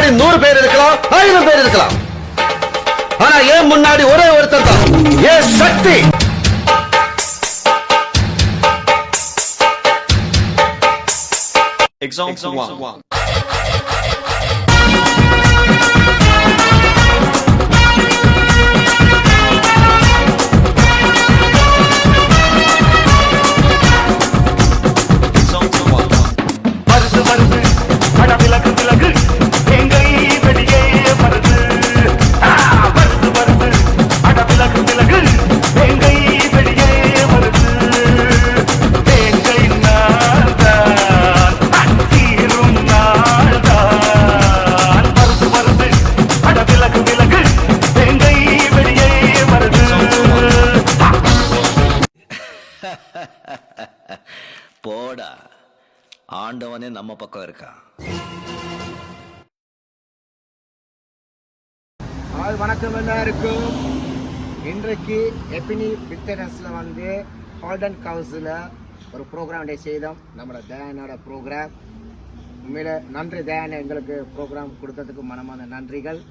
பின்னாடி 100 பேர் இருக்கலாம், 1000 பேர் இருக்கலாம். ஆனா ஏன் முன்னாடி ஒரே ஒருத்தர் தான், ஏன் சக்தி. Example 1. போடா, ஆண்டவனே நம்ம பக்கம் இருக்கா. வணக்கம் எல்லாருக்கும். இன்றைக்கு எப்பினி பித்தனஸில் வந்து ஹால்டன் ஹவுஸில் ஒரு ப்ரோக்ராம் செய்தோம். நம்மளோட தயானோட ப்ரோக்ராம். உண்மையில நன்றி தயானை, எங்களுக்கு ப்ரோக்ராம் கொடுத்ததுக்கு மனமான நன்றிகள்.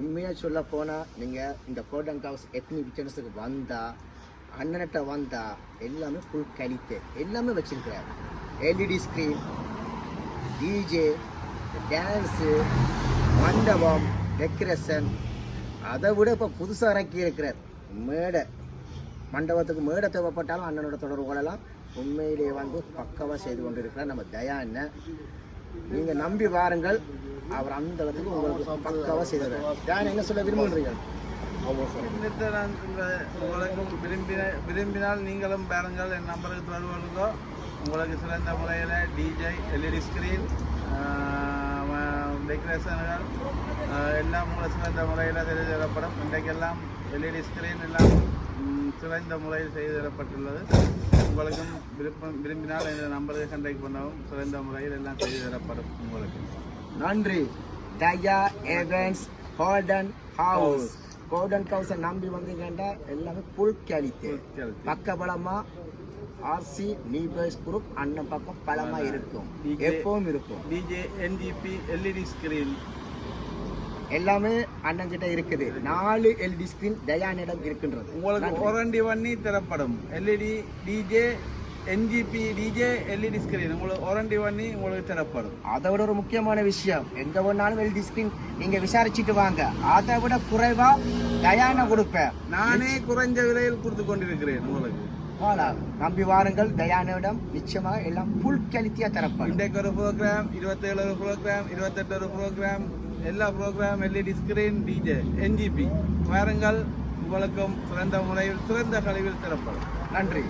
உண்மையாக சொல்ல போனால் நீங்கள் இந்த ஹால்டன் ஹவுஸ் எப்பினி பித்தனஸுக்கு வந்தால், அண்ணன்கிட்ட வந்தால் எல்லாமே ஃபுல் கழித்து எல்லாமே வச்சுருக்கிறார். எல்இடி ஸ்க்ரீன், டிஜே, டான்ஸு, மண்டபம், டெக்கரேஷன், அதை விட இப்போ புதுசாக இறக்கி இருக்கிறார் மேடை. மண்டபத்துக்கு மேடை தேவைப்பட்டாலும் அண்ணனோட தொடர்பு கொள்ளலாம். உண்மையிலேயே வந்து பக்கவாக செய்து கொண்டு இருக்கிறார் நம்ம தயா அண்ணன். நீங்கள் நம்பி வாருங்கள், அவர் அந்த இடத்துக்கு உங்களுக்கு பக்கவாக செய்தார். தயான் என்ன சொல்ல விரும்புகிறீர்கள்? உங்களுக்கு விரும்பினால் நீங்களும் பாருங்கள். என் நம்பருக்கு தொடர்பு. உங்களுக்கு சிறந்த முறையில் டிஜே, எல்இடி ஸ்க்ரீன், டெக்கரேஷன்கள் எல்லாம் உங்களை சிறந்த முறையில் செய்து தரப்படும். இன்றைக்கெல்லாம் எல்இடி ஸ்க்ரீன் எல்லாம் சிறந்த முறையில் செய்து தரப்பட்டுள்ளது. உங்களுக்கும் விரும்பினால் இந்த நம்பருக்கு கண்டக்ட் பண்ணவும் சிறந்த முறையில் எல்லாம் செய்து தரப்படும். உங்களுக்கு நன்றி. தயா ஏவென்ட்ஸ் ஹால்டன் ஹவுஸ். ஹால்டன் ஹவுஸை நம்பி வந்தீங்கன்னா எல்லாமே புல் குவாலிட்டி, பக்க பலமா. ஆர்சி நீபர்ஸ் குரூப் அண்ணன் பக்கம் பலமா இருக்கும், எப்பவும் இருக்கும். டிஜே, என்ஜிபி, எல்இடி ஸ்கிரீன் எல்லாமே அண்ணன் கிட்ட இருக்குது. 4 எல்இடி ஸ்கிரீன் தயானிடம் இருக்கின்றது. உங்களுக்கு வாரண்டி பண்ணி தரப்படும். LED, DJ, NGP, DJ, LED screen உங்களுக்கு வாரண்டி பண்ணி உங்களுக்கு தரப்படும். அதை விட ஒரு முக்கியமான விஷயம், எங்க வேணாலும் எல்இடி ஸ்கிரீன் நீங்க விசாரிச்சுட்டு வாங்க. அதை விட குறைவா தயானை கொடுப்பேன். நானே குறைஞ்ச விலையில் கொடுத்து கொண்டிருக்கிறேன். உங்களுக்கு நம்பி வாருங்கள். தயானிடம் நிச்சயமாக எல்லாம் புல் குவாலிட்டியா தரப்படும். இன்றைக்கு ஒரு ப்ரோக்ராம், 27 ஒரு ப்ரோக்ராம், 28 ஒரு ப்ரோக்ராம், எல்லா program LED screen, DJ, NGB வாருங்கள். உங்களுக்கும் சிறந்த முறையில் சிறந்த கழிவில் தரப்படும். நன்றி.